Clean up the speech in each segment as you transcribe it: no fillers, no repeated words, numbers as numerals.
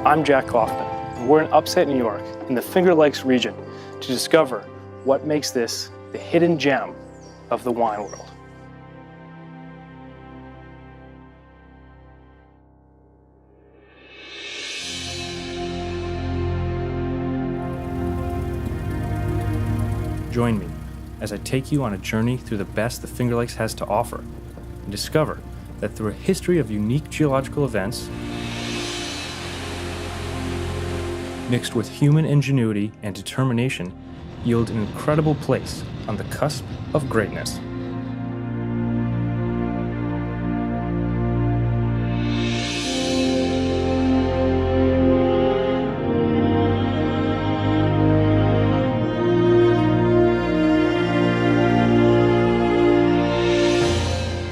I'm Jack Kaufman, and we're in upstate New York in the Finger Lakes region to discover what makes this the hidden gem of the wine world. Join me as I take you on a journey through the best the Finger Lakes has to offer and discover that through a history of unique geological events mixed with human ingenuity and determination yield an incredible place on the cusp of greatness.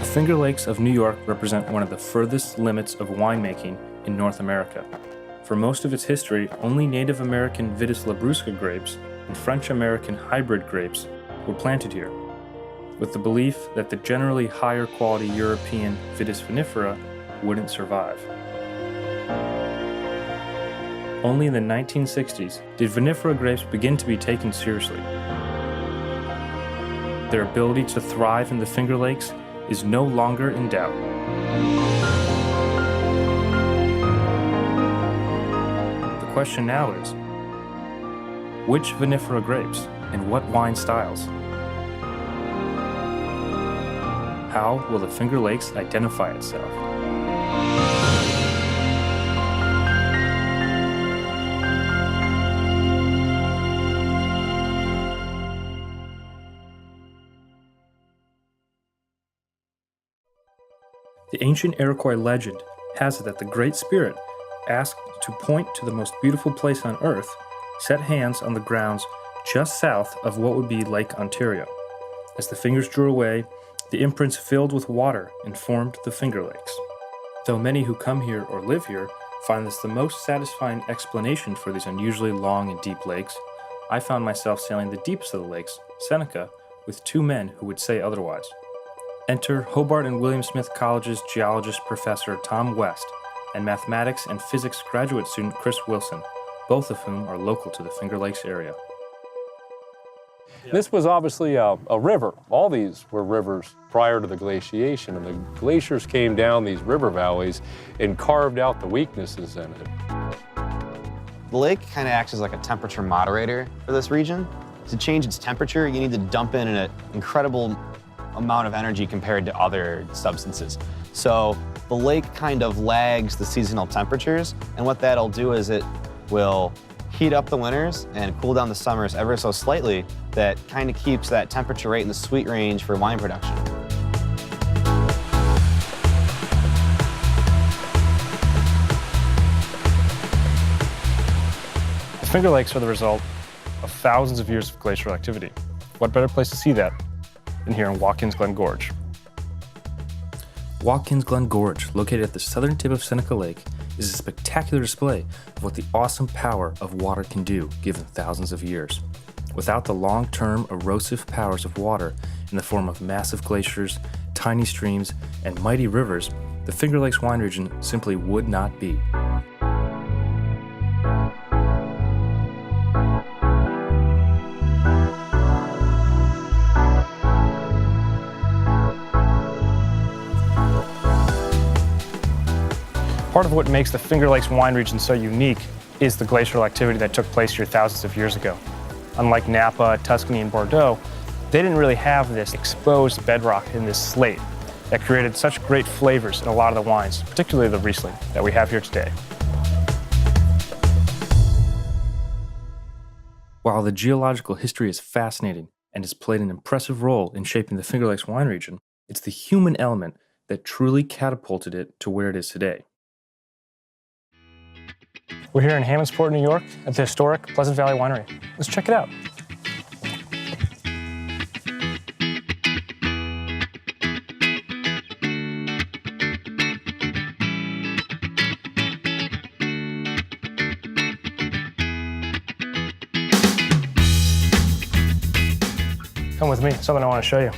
The Finger Lakes of New York represent one of the furthest limits of winemaking in North America. For most of its history, only Native American Vitis labrusca grapes and French-American hybrid grapes were planted here, with the belief that the generally higher quality European Vitis vinifera wouldn't survive. Only in the 1960s did vinifera grapes begin to be taken seriously. Their ability to thrive in the Finger Lakes is no longer in doubt. The question now is, which vinifera grapes and what wine styles? How will the Finger Lakes identify itself? The ancient Iroquois legend has it that the Great Spirit, asked to point to the most beautiful place on earth, set hands on the grounds just south of what would be Lake Ontario. As the fingers drew away, the imprints filled with water and formed the Finger Lakes. Though many who come here or live here find this the most satisfying explanation for these unusually long and deep lakes, I found myself sailing the deepest of the lakes, Seneca, with two men who would say otherwise. Enter Hobart and William Smith College's geologist professor Tom West and mathematics and physics graduate student Chris Wilson, both of whom are local to the Finger Lakes area. This was obviously a river. All these were rivers prior to the glaciation, and the glaciers came down these river valleys and carved out the weaknesses in it. The lake kind of acts as like a temperature moderator for this region. To change its temperature, you need to dump in an incredible amount of energy compared to other substances. So the lake kind of lags the seasonal temperatures, and what that'll do is it will heat up the winters and cool down the summers ever so slightly. That kind of keeps that temperature rate in the sweet range for wine production. The Finger Lakes are the result of thousands of years of glacial activity. What better place to see that than here in Watkins Glen Gorge? Watkins Glen Gorge, located at the southern tip of Seneca Lake, is a spectacular display of what the awesome power of water can do given thousands of years. Without the long-term erosive powers of water in the form of massive glaciers, tiny streams, and mighty rivers, the Finger Lakes wine region simply would not be. Part of what makes the Finger Lakes wine region so unique is the glacial activity that took place here thousands of years ago. Unlike Napa, Tuscany, and Bordeaux, they didn't really have this exposed bedrock in this slate that created such great flavors in a lot of the wines, particularly the Riesling that we have here today. While the geological history is fascinating and has played an impressive role in shaping the Finger Lakes wine region, it's the human element that truly catapulted it to where it is today. We're here in Hammondsport, New York, at the historic Pleasant Valley Winery. Let's check it out. Come with me, something I want to show you.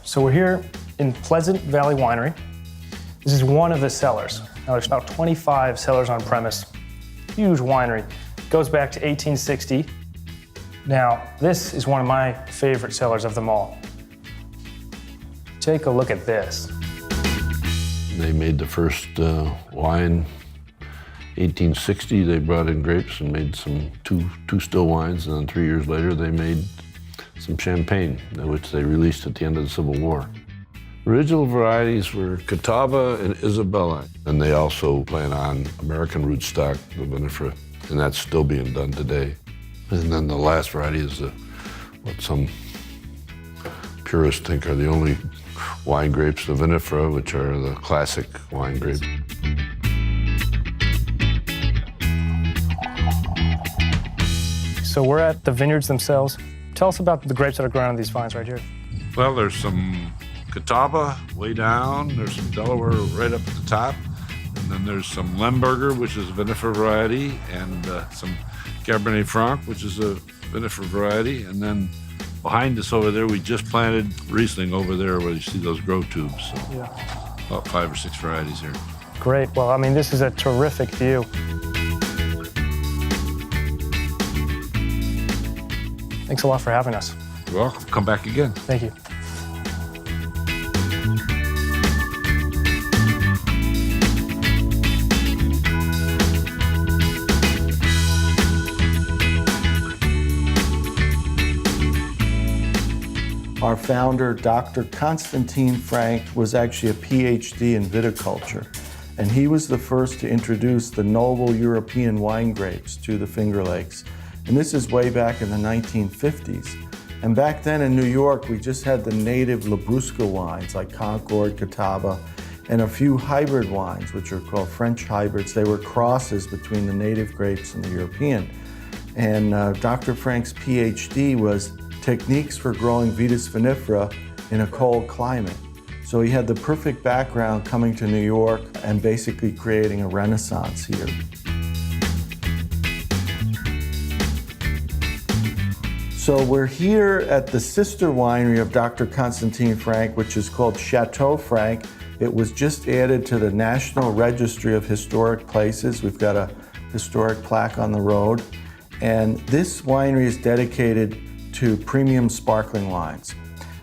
So we're here in Pleasant Valley Winery. This is one of the cellars. Now, there's about 25 cellars on premise. Huge winery. Goes back to 1860. Now, this is one of my favorite cellars of them all. Take a look at this. They made the first wine 1860. They brought in grapes and made some two still wines, and then 3 years later they made some champagne, which they released at the end of the Civil War. Original varieties were Catawba and Isabella, and they also plan on American rootstock, the vinifera, and that's still being done today. And then the last variety is what some purists think are the only wine grapes, the vinifera, which are the classic wine grapes. So we're at the vineyards themselves. Tell us about the grapes that are grown on these vines right here. Well, there's some Catawba way down, there's some Delaware right up at the top, and then there's some Lemberger, which is a vinifera variety, and some Cabernet Franc, which is a vinifera variety, and then behind us over there, we just planted Riesling over there where you see those grow tubes. So Yeah. about 5 or 6 varieties here. Great. Well, I mean, this is a terrific view. Thanks a lot for having us. You're welcome. Come back again. Thank you. Our founder, Dr. Constantine Frank, was actually a PhD in viticulture, and he was the first to introduce the noble European wine grapes to the Finger Lakes. And this is way back in the 1950s. And back then in New York, we just had the native Labrusca wines like Concord, Catawba, and a few hybrid wines, which are called French hybrids. They were crosses between the native grapes and the European. And Dr. Frank's PhD was techniques for growing Vitis vinifera in a cold climate. So he had the perfect background coming to New York and basically creating a renaissance here. So we're here at the sister winery of Dr. Constantine Frank, which is called Chateau Frank. It was just added to the National Registry of Historic Places. We've got a historic plaque on the road. And this winery is dedicated to premium sparkling wines.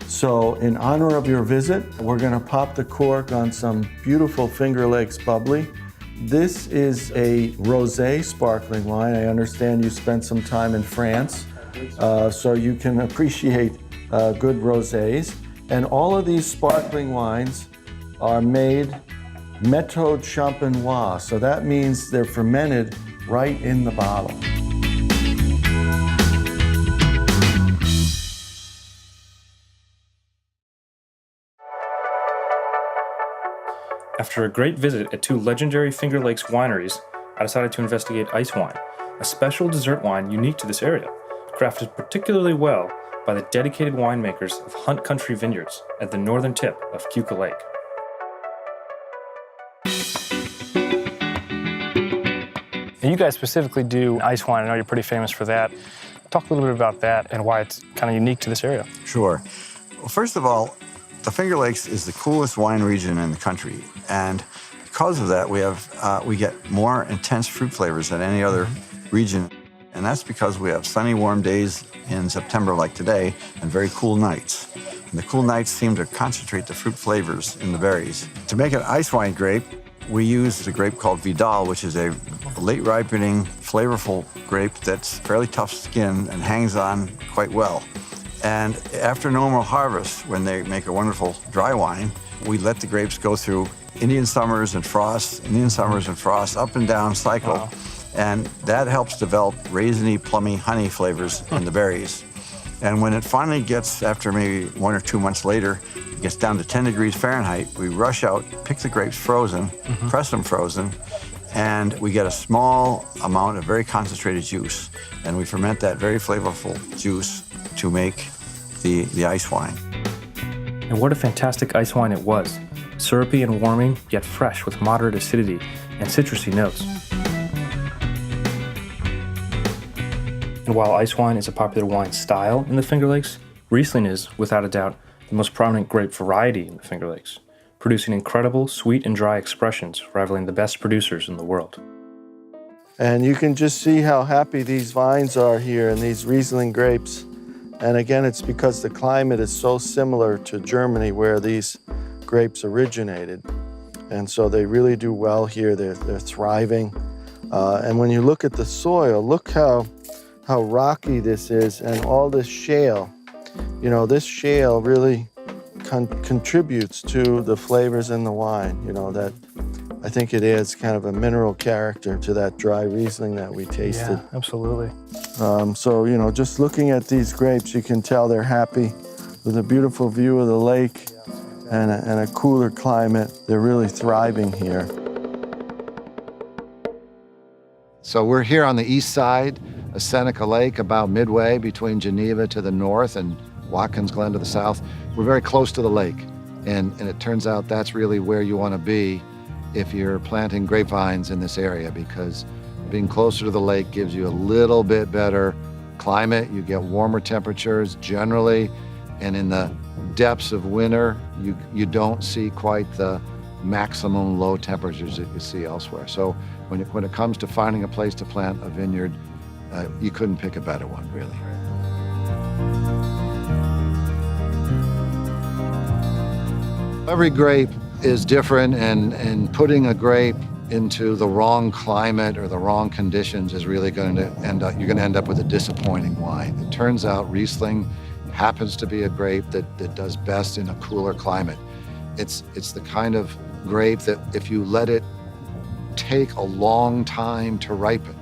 So in honor of your visit, we're gonna pop the cork on some beautiful Finger Lakes bubbly. This is a rosé sparkling wine. I understand you spent some time in France, so you can appreciate good rosés. And all of these sparkling wines are made méthode champenois. So that means they're fermented right in the bottle. After a great visit at 2 legendary Finger Lakes wineries, I decided to investigate ice wine, a special dessert wine unique to this area, crafted particularly well by the dedicated winemakers of Hunt Country Vineyards at the northern tip of Keuka Lake. And you guys specifically do ice wine. I know you're pretty famous for that. Talk a little bit about that and why it's kind of unique to this area. Sure. Well, first of all, the Finger Lakes is the coolest wine region in the country, and because of that, we get more intense fruit flavors than any other region, and that's because we have sunny, warm days in September like today, and very cool nights. And the cool nights seem to concentrate the fruit flavors in the berries. To make an ice wine grape, we use a grape called Vidal, which is a late ripening, flavorful grape that's fairly tough skin and hangs on quite well. And after normal harvest, when they make a wonderful dry wine, we let the grapes go through Indian summers and frost, up and down cycle. Wow. And that helps develop raisiny, plummy, honey flavors in the berries. And when it finally gets, after maybe 1 or 2 months later, it gets down to 10 degrees Fahrenheit, we rush out, pick the grapes frozen, press them frozen, and we get a small amount of very concentrated juice. And we ferment that very flavorful juice to make the ice wine. And what a fantastic ice wine it was. Syrupy and warming, yet fresh with moderate acidity and citrusy notes. And while ice wine is a popular wine style in the Finger Lakes, Riesling is, without a doubt, the most prominent grape variety in the Finger Lakes. producing incredible sweet and dry expressions, rivaling the best producers in the world. And you can just see how happy these vines are here and these Riesling grapes. And again, it's because the climate is so similar to Germany where these grapes originated. And so they really do well here. They're thriving. And when you look at the soil, look how rocky this is and all this shale. You know, this shale really contributes to the flavors in the wine, you know, that I think it adds kind of a mineral character to that dry Riesling that we tasted. Yeah, absolutely. So, you know, just looking at these grapes, you can tell they're happy with a beautiful view of the lake and a cooler climate. They're really thriving here. So we're here on the east side of Seneca Lake, about midway between Geneva to the north and Watkins Glen to the south. We're very close to the lake, and it turns out that's really where you want to be if you're planting grapevines in this area, because being closer to the lake gives you a little bit better climate. You get warmer temperatures generally, and in the depths of winter, you don't see quite the maximum low temperatures that you see elsewhere. So when it comes to finding a place to plant a vineyard, you couldn't pick a better one, really. Every grape is different, and putting a grape into the wrong climate or the wrong conditions is really going to you're going to end up with a disappointing wine. It turns out Riesling happens to be a grape that does best in a cooler climate. It's the kind of grape that if you let it take a long time to ripen,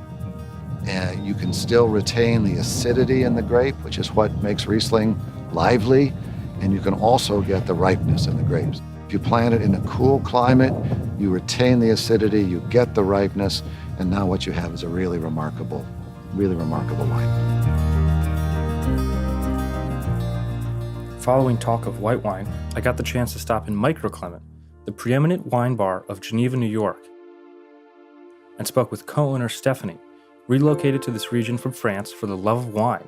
you can still retain the acidity in the grape, which is what makes Riesling lively, and you can also get the ripeness in the grapes. If you plant it in a cool climate, you retain the acidity, you get the ripeness, and now what you have is a really remarkable wine. Following talk of white wine, I got the chance to stop in Microclimate, the preeminent wine bar of Geneva, New York, and spoke with co-owner Stephanie, relocated to this region from France for the love of wine,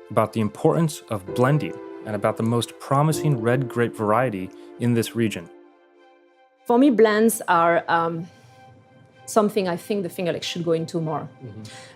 about the importance of blending and about the most promising red grape variety in this region. For me, blends are something I think the Finger Lakes should go into more.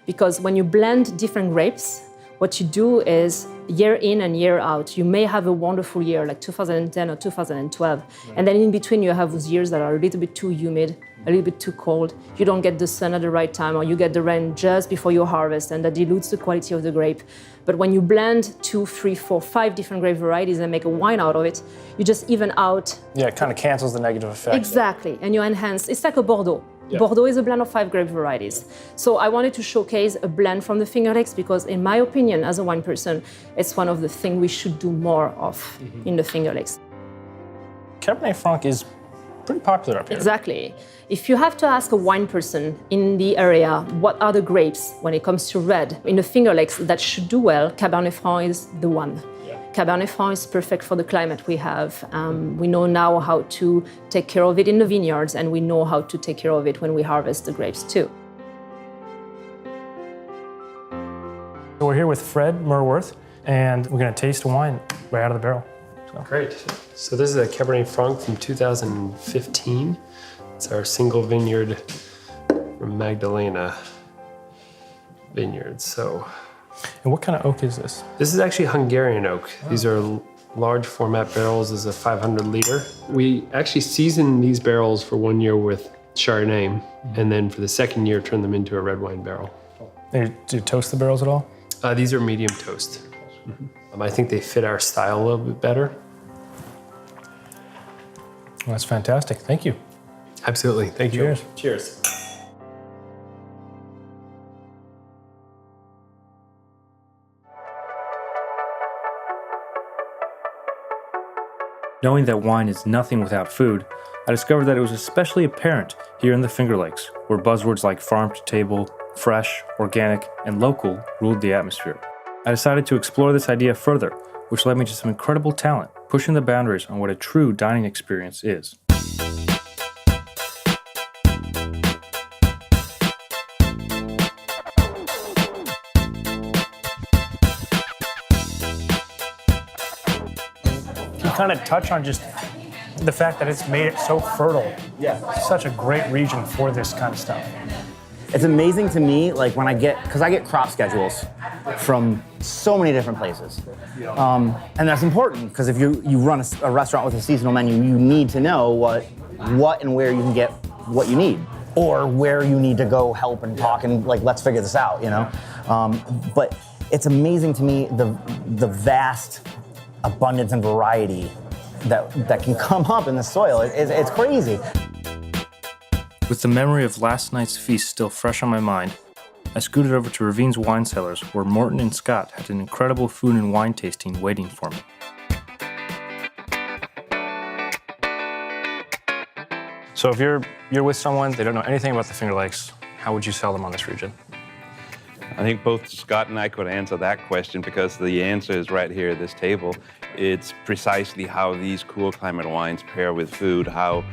Because when you blend different grapes, what you do is year in and year out, you may have a wonderful year like 2010 or 2012. And then in between you have those years that are a little bit too humid, a little bit too cold. You don't get the sun at the right time, or you get the rain just before you harvest, and that dilutes the quality of the grape. But when you blend 2, 3, 4, 5 different grape varieties and make a wine out of it, you just even out. Yeah, it kind of cancels the negative effect. Exactly, and you enhance. It's like a Bordeaux. Yeah. Bordeaux is a blend of 5 grape varieties. So I wanted to showcase a blend from the Finger Lakes because, in my opinion, as a wine person, it's one of the things we should do more of in the Finger Lakes. Cabernet Franc is pretty popular up here. Exactly. If you have to ask a wine person in the area, what are the grapes when it comes to red in the Finger Lakes that should do well, Cabernet Franc is the one. Cabernet Franc is perfect for the climate we have. We know now how to take care of it in the vineyards, and we know how to take care of it when we harvest the grapes too. We're here with Fred Merworth, and we're going to taste wine right out of the barrel. So. Great. So this is a Cabernet Franc from 2015. It's our single vineyard from Magdalena Vineyards. And what kind of oak is this? This is actually Hungarian oak. Oh. These are large format barrels. This is a 500 liter. We actually season these barrels for 1 year with Chardonnay, and then for the second year turn them into a red wine barrel. Do you toast the barrels at all? These are medium toast. I think they fit our style a little bit better. Well, that's fantastic. Thank you. Absolutely. Thank you. Cheers. Cheers. Knowing that wine is nothing without food, I discovered that it was especially apparent here in the Finger Lakes, where buzzwords like farm to table, fresh, organic, and local ruled the atmosphere. I decided to explore this idea further, which led me to some incredible talent, pushing the boundaries on what a true dining experience is. Can you kind of touch on just the fact that it's made it so fertile. Yeah. Such a great region for this kind of stuff. It's amazing to me, like when I get crop schedules from so many different places. And that's important because if you run a restaurant with a seasonal menu, you need to know what and where you can get what you need, or where you need to go help and talk and like, let's figure this out, you know? But it's amazing to me the vast abundance and variety that can come up in the soil. It's crazy. With the memory of last night's feast still fresh on my mind, I scooted over to Ravine's Wine Cellars, where Morton and Scott had an incredible food and wine tasting waiting for me. So if you're with someone, they don't know anything about the Finger Lakes, how would you sell them on this region? I think both Scott and I could answer that question because the answer is right here at this table. It's precisely how these cool climate wines pair with food, how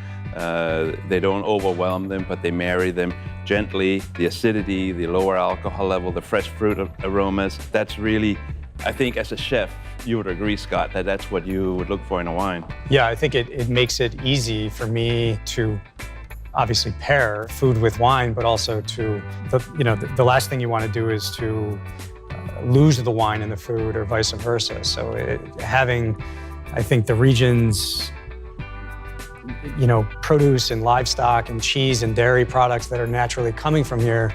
they don't overwhelm them, but they marry them gently. The acidity, the lower alcohol level, the fresh fruit aromas, that's really, I think as a chef, you would agree, Scott, that that's what you would look for in a wine. Yeah, I think it makes it easy for me to obviously pair food with wine, but also to, the last thing you want to do is to lose the wine in the food or vice versa. So having, I think, the region's produce and livestock and cheese and dairy products that are naturally coming from here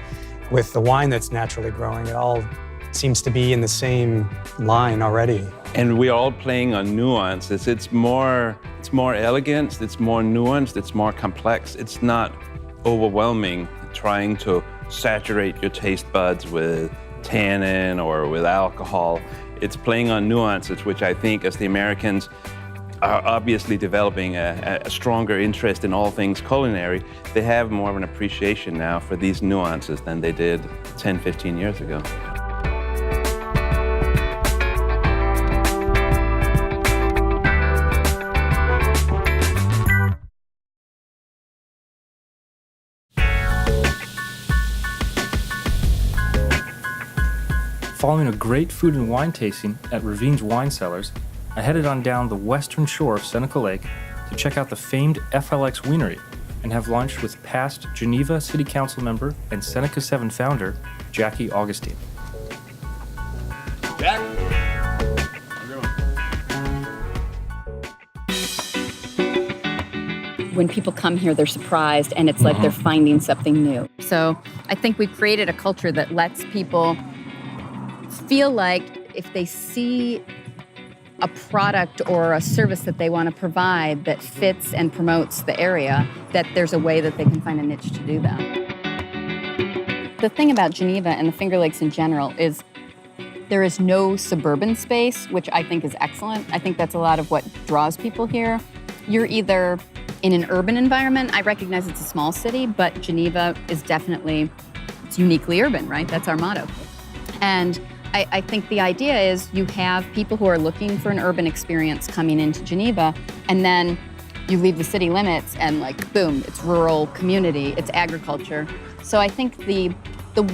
with the wine that's naturally growing, it all seems to be in the same line already. And we're all playing on nuances. It's more elegant, it's more nuanced, it's more complex. It's not overwhelming trying to saturate your taste buds with tannin or with alcohol. It's playing on nuances, which I think as the Americans are obviously developing a stronger interest in all things culinary, they have more of an appreciation now for these nuances than they did 10, 15 years ago. Following a great food and wine tasting at Ravine's Wine Cellars, I headed on down the western shore of Seneca Lake to check out the famed FLX Winery and have lunch with past Geneva City Council member and Seneca 7 founder, Jackie Augustine. Jack! When people come here, they're surprised, and it's like they're finding something new. So I think we've created a culture that lets people feel like if they see a product or a service that they want to provide that fits and promotes the area, that there's a way that they can find a niche to do that. The thing about Geneva and the Finger Lakes in general is there is no suburban space, which I think is excellent. I think that's a lot of what draws people here. You're either in an urban environment. I recognize it's a small city, but Geneva is definitely, it's uniquely urban, right? That's our motto. And I think the idea is you have people who are looking for an urban experience coming into Geneva, and then you leave the city limits and like, boom, it's rural community, it's agriculture. So I think the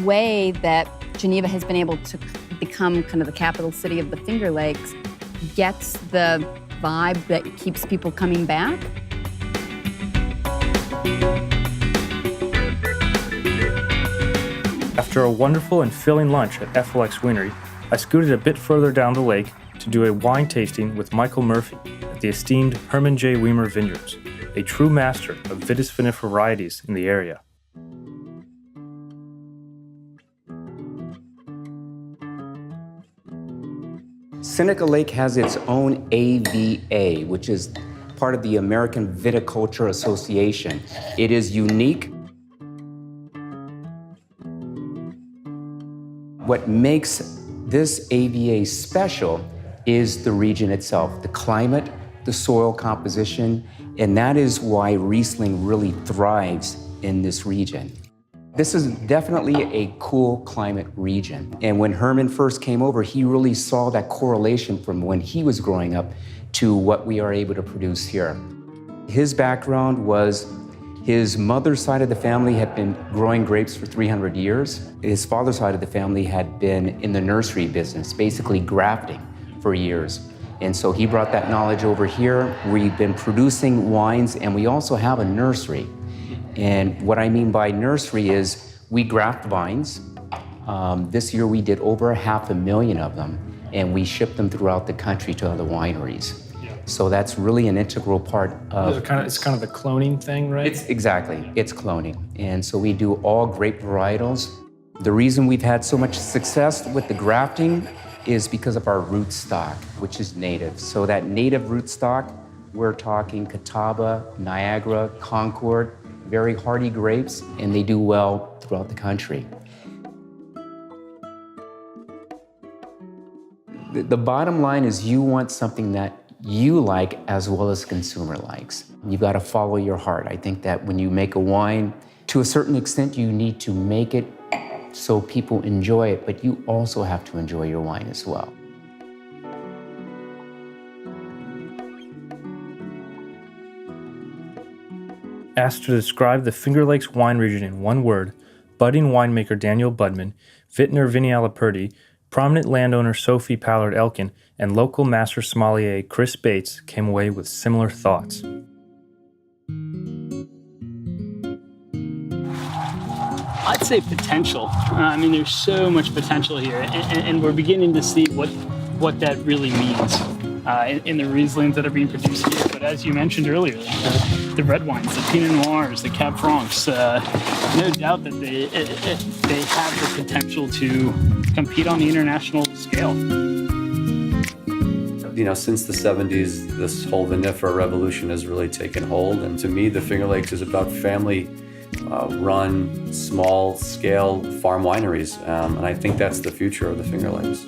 way that Geneva has been able to become kind of the capital city of the Finger Lakes gets the vibe that keeps people coming back. After a wonderful and filling lunch at FLX Winery, I scooted a bit further down the lake to do a wine tasting with Michael Murphy at the esteemed Herman J. Weimer Vineyards, a true master of Vitis vinifera varieties in the area. Seneca Lake has its own AVA, which is part of the American Viticulture Association. It is unique. What makes this AVA special is the region itself, the climate, the soil composition, and that is why Riesling really thrives in this region. This is definitely a cool climate region. And when Herman first came over, he really saw that correlation from when he was growing up to what we are able to produce here. His background was his mother's side of the family had been growing grapes for 300 years. His father's side of the family had been in the nursery business, basically grafting for years. And so he brought that knowledge over here. We've been producing wines, and we also have a nursery. And what I mean by nursery is we graft vines. This year we did over 500,000 of them, and we ship them throughout the country to other wineries. So that's really an integral part of... It's kind of the cloning thing, right? Exactly, it's cloning. And so we do all grape varietals. The reason we've had so much success with the grafting is because of our rootstock, which is native. So that native rootstock, we're talking Catawba, Niagara, Concord, very hardy grapes, and they do well throughout the country. The bottom line is you want something that you like as well as consumer likes. You've got to follow your heart. I think that when you make a wine, to a certain extent, you need to make it so people enjoy it, but you also have to enjoy your wine as well. Asked to describe the Finger Lakes wine region in one word, budding winemaker Daniel Budman, vintner Vinnie Alaperti, prominent landowner Sophie Pallard-Elkin, and local master sommelier Chris Bates came away with similar thoughts. I'd say potential. I mean, there's so much potential here, and we're beginning to see what that really means in the Rieslings that are being produced here. But as you mentioned earlier, the red wines, the Pinot Noirs, the Cab Francs, no doubt that they have the potential to compete on the international scale. You know, since the 70s, this whole vinifera revolution has really taken hold. And to me, the Finger Lakes is about family run, small-scale farm wineries. And I think that's the future of the Finger Lakes.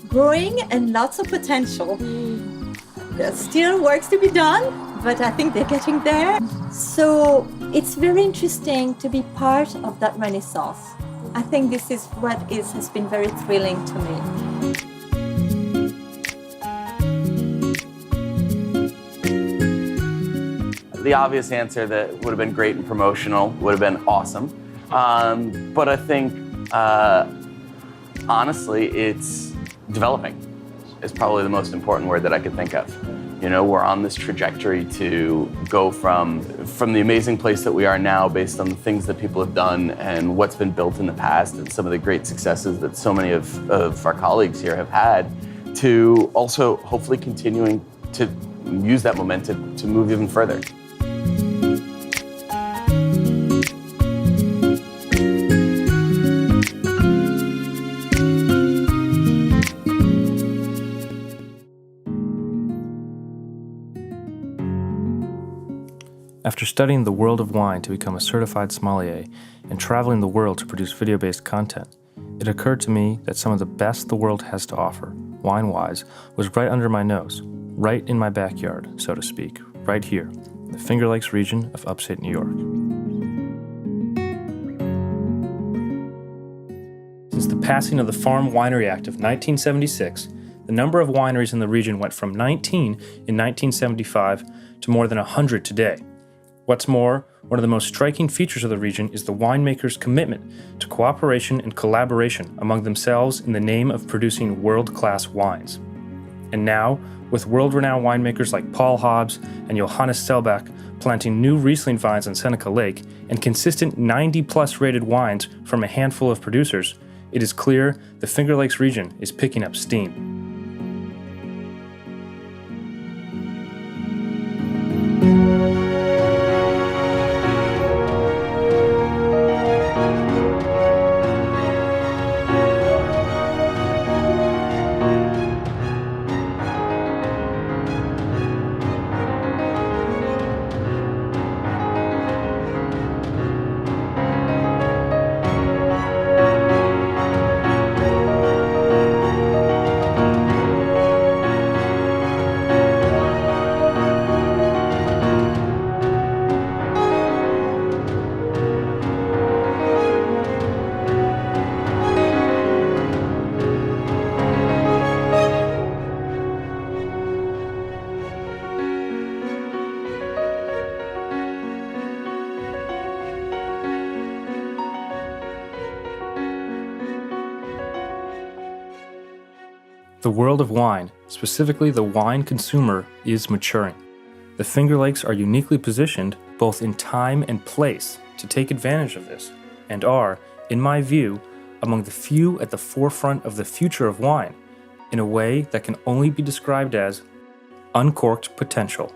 Growing and lots of potential. There's still work to be done, but I think they're getting there. So it's very interesting to be part of that renaissance. I think this is what has been very thrilling to me. The obvious answer that would have been great and promotional would have been awesome. But I think, honestly, it's developing is probably the most important word that I could think of. You know, we're on this trajectory to go from the amazing place that we are now based on the things that people have done and what's been built in the past and some of the great successes that so many of our colleagues here have had, to also hopefully continuing to use that momentum to move even further. After studying the world of wine to become a certified sommelier and traveling the world to produce video-based content, it occurred to me that some of the best the world has to offer, wine-wise, was right under my nose, right in my backyard, so to speak, right here, in the Finger Lakes region of upstate New York. Since the passing of the Farm Winery Act of 1976, the number of wineries in the region went from 19 in 1975 to more than 100 today. What's more, one of the most striking features of the region is the winemakers' commitment to cooperation and collaboration among themselves in the name of producing world-class wines. And now, with world-renowned winemakers like Paul Hobbs and Johannes Selbach planting new Riesling vines on Seneca Lake and consistent 90-plus rated wines from a handful of producers, it is clear the Finger Lakes region is picking up steam. The world of wine, specifically the wine consumer, is maturing. The Finger Lakes are uniquely positioned, both in time and place, to take advantage of this, and are, in my view, among the few at the forefront of the future of wine, in a way that can only be described as uncorked potential.